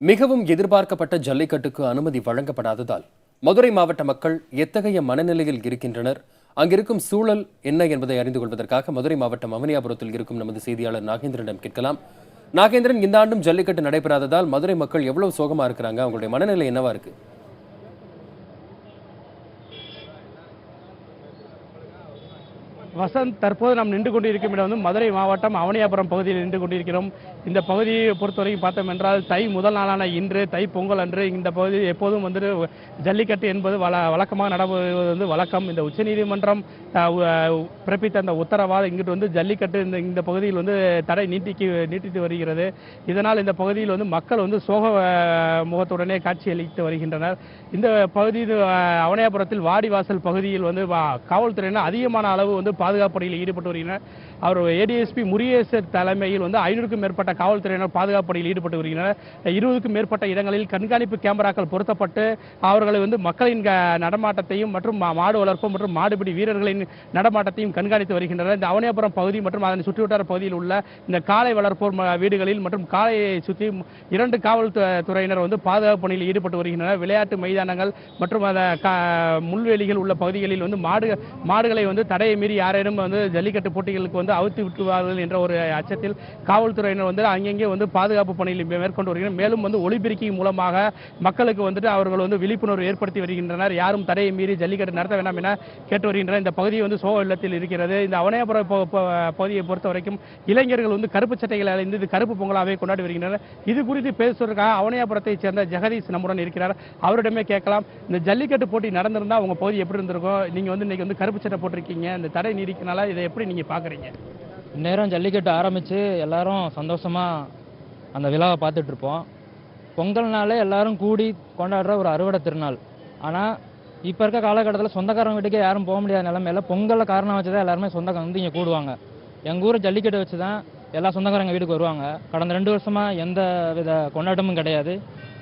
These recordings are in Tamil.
மிகவும் எதிர்பார்க்கப்பட்ட ஜல்லிக்கட்டுக்கு அனுமதி வழங்கப்படாததால் மதுரை மாவட்ட மக்கள் எத்தகைய மனநிலையில் இருக்கின்றனர், அங்கிருக்கும் சூழல் என்ன என்பதை அறிந்து கொள்வதற்காக மதுரை மாவட்டம் அவனியாபுரத்தில் இருக்கும் நமது செய்தியாளர் நாகேந்திரனிடம் கேட்கலாம். நாகேந்திரன், இந்த ஆண்டும் ஜல்லிக்கட்டு நடைபெறாததால் மதுரை மக்கள் எவ்வளவு சோகமா இருக்கிறாங்க? அவங்களுடைய மனநிலை என்னவா இருக்கு? வசந்த், தற்போது நாம் நின்று கொண்டிருக்கும் இடம் மதுரை மாவட்டம் அவனியாபுரம் பகுதியில் நின்று கொண்டிருக்கிறோம். இந்த பகுதியை பொறுத்தவரைக்கும் பார்த்தோம் என்றால் தை முதல் நாளான இன்று தை பொங்கல் அன்று இந்த பகுதி எப்போதும் ஜல்லிக்கட்டு என்பது வழக்கமாக நடைபெறுவது வழக்கம். இந்த உச்சநீதிமன்றம் பிறப்பித்த அந்த உத்தரவால் இங்கிட்டு ஜல்லிக்கட்டு இந்த பகுதியில் தடை நீட்டித்து வருகிறது. இதனால் இந்த பகுதியில் மக்கள் சோக முகத்துடனே காட்சியளித்து வருகின்றனர். இந்த பகுதியில் அவனியாபுரத்தில் வாடிவாசல் பகுதியில் காவல்துறையினர் அதிகமான அளவு பாதுகாப்பு பணியில் ஈடுபட்டு வருகின்றனர். அவர் ஏடிஎஸ்பி முருகேசர் தலைமையில் 500க்கும் மேற்பட்ட காவல்துறையினர் பாதுகாப்பு பணியில் ஈடுபட்டு வருகின்றனர். 20க்கும் மேற்பட்ட இடங்களில் கண்காணிப்பு கேமராக்கள் பொருத்தப்பட்டு அவர்களை மக்களின் நடமாட்டத்தையும் மற்றும் மாடு வளர்ப்பு மற்றும் மாடுபிடி வீரர்களின் நடமாட்டத்தையும் கண்காணித்து வருகின்றனர். இந்த அவனியாபுரம் பகுதி மற்றும் அதனை சுற்றுவட்டார பகுதியில் உள்ள இந்த காளை வளர்ப்போர் வீடுகளில் மற்றும் காளையை சுற்றி 2 காவல்துறையினர் பாதுகாப்பு பணியில் ஈடுபட்டு வருகின்றனர். விளையாட்டு மைதானங்கள் மற்றும் முள்வெளிகள் உள்ள பகுதிகளில் மாடுகளை தடையை மீறி யாரேனும் ஜல்லிக்கட்டு போட்டிகளுக்கு அவுத்து விட்டுவார்கள் என்ற ஒரு அச்சத்தில் காவல்துறையினர் அங்கங்கே பாதுகாப்பு பணியில் மேற்கொண்டு வருகின்றனர். மேலும் ஒலிபெருக்கி மூலமாக மக்களுக்கு அவர்கள் விழிப்புணர்வு ஏற்படுத்தி வருகின்றனர். யாரும் தடையை மீறி ஜல்லிக்கட்டு நடத்த வேண்டாம் என கேட்டு வருகின்றனர். இந்த பகுதி சோக இல்லத்தில் இருக்கிறது. இந்த அவனியாபுரம் பகுதியை பொறுத்த வரைக்கும் இளைஞர்கள் கருப்பு சட்டைகளை அணிந்து இது கருப்பு பொங்கலாகவே கொண்டாடி வருகின்றனர். இது குறித்து பேசுவதற்காக அவனியாபுரத்தை சேர்ந்த ஜெகதீஷ் நம்முடன் இருக்கிறார். அவரிடமே கேட்கலாம், இந்த ஜல்லிக்கட்டு போட்டி நடந்திருந்தா உங்க பகுதி எப்படி இருந்திருக்கும்? நீங்க இன்னைக்கு கருப்பு சட்டை போட்டிருக்கீங்க, இந்த தடை நீடிக்கனால இதை எப்படி நீங்க பாக்குறீங்க? நேரம் ஜல்லிக்கட்டு ஆரம்பித்து எல்லாரும் சந்தோஷமாக அந்த விழாவை பார்த்துட்டு இருப்போம். பொங்கல்னாலே எல்லாரும் கூடி கொண்டாடுற ஒரு அறுவடை திருநாள். ஆனால் இப்போ இருக்க காலகட்டத்தில் சொந்தக்காரங்க வீட்டுக்கே யாரும் போக முடியாத நிலைமையில பொங்கலை காரணம் வச்சு தான் எல்லாருமே சொந்தக்காரங்க இங்கே கூடுவாங்க. எங்கள் ஊர் ஜல்லிக்கட்டு வச்சு தான் எல்லா சொந்தக்காரங்க வீட்டுக்கு வருவாங்க. கடந்த 2 வருஷமாக எந்த வித கொண்டாட்டமும் கிடையாது,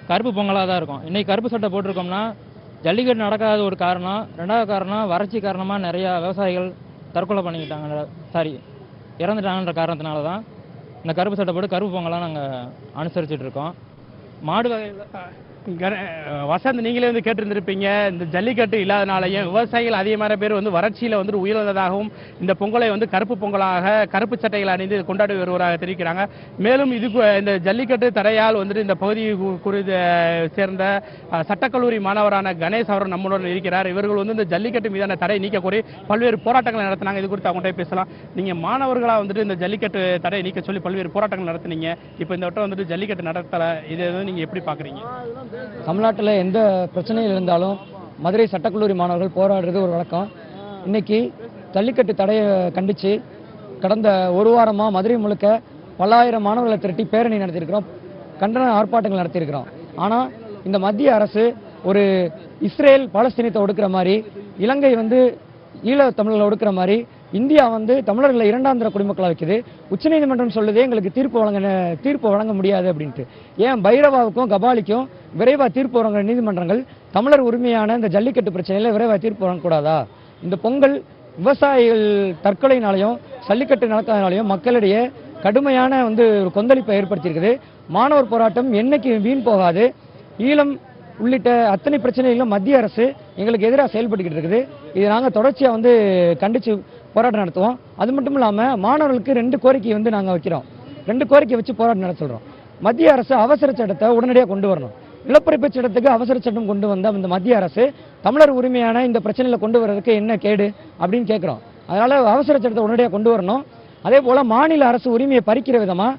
கருப்பு பொங்கலாக தான் இருக்கும். இன்றைக்கி கருப்பு சட்டை போட்டிருக்கோம்னா ஜல்லிக்கட்டு நடக்காத ஒரு காரணம். 2வது காரணம் வறட்சி காரணமாக நிறையா விவசாயிகள் தற்கொலை பண்ணிக்கிட்டாங்க, இறந்துட்டாங்கன்ற காரணத்தினால தான் இந்த கருப்பு சட்டை போட்டு கருப்பு பொங்கலாம் நாங்கள் அனுசரிச்சுட்டு இருக்கோம். மாடு வகையில் வசந்த், நீங்களே கேட்டிருந்திருப்பீங்க, இந்த ஜல்லிக்கட்டு இல்லாதனாலையும் விவசாயிகள் அதிகமான பேர் வறட்சியில் உயிரிழந்ததாகவும் இந்த பொங்கலை கருப்பு பொங்கலாக கருப்பு சட்டைகள் அணிந்து கொண்டாடி வருவதாக தெரிவிக்கிறாங்க. மேலும் இந்த ஜல்லிக்கட்டு தடையால் இந்த பகுதி குறித்து சேர்ந்த சட்டக்கல்லூரி மாணவரான கணேஷ் அவர் நம்முடன் இருக்கிறார். இவர்கள் இந்த ஜல்லிக்கட்டு மீதான தடை நீக்க கோரி பல்வேறு போராட்டங்கள் நடத்தினாங்க. இது குறித்து அவங்கள்ட்ட பேசலாம். நீங்க மாணவர்களா இந்த ஜல்லிக்கட்டு தடை நீக்க சொல்லி பல்வேறு போராட்டங்கள் நடத்தினீங்க. இப்போ இந்த வட்டம் ஜல்லிக்கட்டு நடத்தல, இதை நீங்க எப்படி பாக்குறீங்க? தமிழ்நாட்டில் எந்த பிரச்சனையில் இருந்தாலும் மதுரை சட்டக்கல்லூரி மாணவர்கள் போராடுறது ஒரு வழக்கம். இன்னைக்கு ஜல்லிக்கட்டு தடையை கண்டித்து கடந்த ஒரு வாரமாக மதுரை முழுக்க பல்லாயிரம் மாணவர்களை திரட்டி பேரணி நடத்தியிருக்கிறோம், கண்டன ஆர்ப்பாட்டங்கள் நடத்தியிருக்கிறோம். ஆனால் இந்த மத்திய அரசு ஒரு இஸ்ரேல் பாலஸ்தீனத்தை ஒடுக்கிற மாதிரி, இலங்கை ஈழ தமிழர்களை ஒடுக்கிற மாதிரி இந்தியா தமிழர்களை 2ஆம் தர குடிமக்களாக வைக்குது. உச்சநீதிமன்றம் சொல்லுதே எங்களுக்கு தீர்ப்பு வழங்க முடியாது அப்படின்ட்டு. ஏன் பைரவாவுக்கும் கபாலிக்கும் விரைவாக தீர்ப்பு வழங்குற நீதிமன்றங்கள் தமிழர் உரிமையான இந்த ஜல்லிக்கட்டு பிரச்சனையில் விரைவாக தீர்ப்பு வழங்கக்கூடாதா? இந்த பொங்கல் விவசாயிகள் தற்கொலையினாலையும் ஜல்லிக்கட்டு நடக்காதனாலையும் மக்களிடையே கடுமையான ஒரு கொந்தளிப்பை ஏற்படுத்தியிருக்குது. மாணவர் போராட்டம் என்னைக்கு வீண் போகாது. ஈழம் உள்ளிட்ட அத்தனை பிரச்சனைகளும் மத்திய அரசு எங்களுக்கு எதிராக செயல்பட்டுக்கிட்டு இருக்குது. இது நாங்கள் தொடர்ச்சியாக கண்டித்து போராட்டம் நடத்துவோம். அது மட்டும் இல்லாமல் மாணவர்களுக்கு 2 கோரிக்கை நாங்கள் வைக்கிறோம். 2 கோரிக்கை வச்சு போராட்டம் நடத்த சொல்கிறோம். மத்திய அரசு அவசர சட்டத்தை உடனடியாக கொண்டு வரணும். நிலப்பரப்பு சட்டத்துக்கு அவசர சட்டம் கொண்டு வந்த இந்த மத்திய அரசு தமிழர் உரிமையான இந்த பிரச்சனையில் கொண்டு வர்றதுக்கு என்ன கேடு அப்படின்னு கேட்குறோம். அதனால் அவசர சட்டத்தை உடனடியாக கொண்டு வரணும். அதே போல் மாநில அரசு உரிமையை பறிக்கிற விதமாக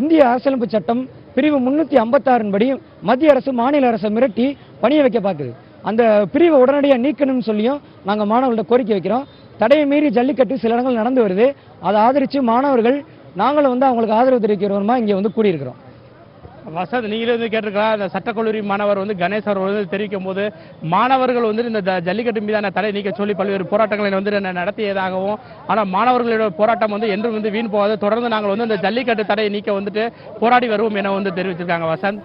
இந்திய அரசியலமைப்பு சட்டம் பிரிவு 356 படி மத்திய அரசு மாநில அரசை மிரட்டி பணிய வைக்க பார்க்குது. அந்த பிரிவை உடனடியாக நீக்கணும்னு சொல்லியும் நாங்கள் மாணவர்கள்ட்ட கோரிக்கை வைக்கிறோம். தடையை மீறி ஜல்லிக்கட்டு சில இடங்கள் நடந்து வருது. அதை ஆதரித்து மாணவர்கள் நாங்களும் அவங்களுக்கு ஆதரவு தெரிவிக்கிறோமா இங்கே கூடியிருக்கிறோம். வசந்த், நீங்களே கேட்டிருக்கலாம், இந்த சட்டக்கல்லூரி மாணவர் கணேஷ் அவர் தெரிவிக்கும் போது மாணவர்கள் இந்த ஜல்லிக்கட்டு மீதான தடை நீக்க சொல்லி பல்வேறு போராட்டங்களை நடத்தியதாகவும், ஆனால் மாணவர்களோட போராட்டம் என்றும் வீண் போகாது, தொடர்ந்து நாங்கள் இந்த ஜல்லிக்கட்டு தடையை நீக்க போராடி வருவோம் என தெரிவிச்சிருக்காங்க. வசந்த்.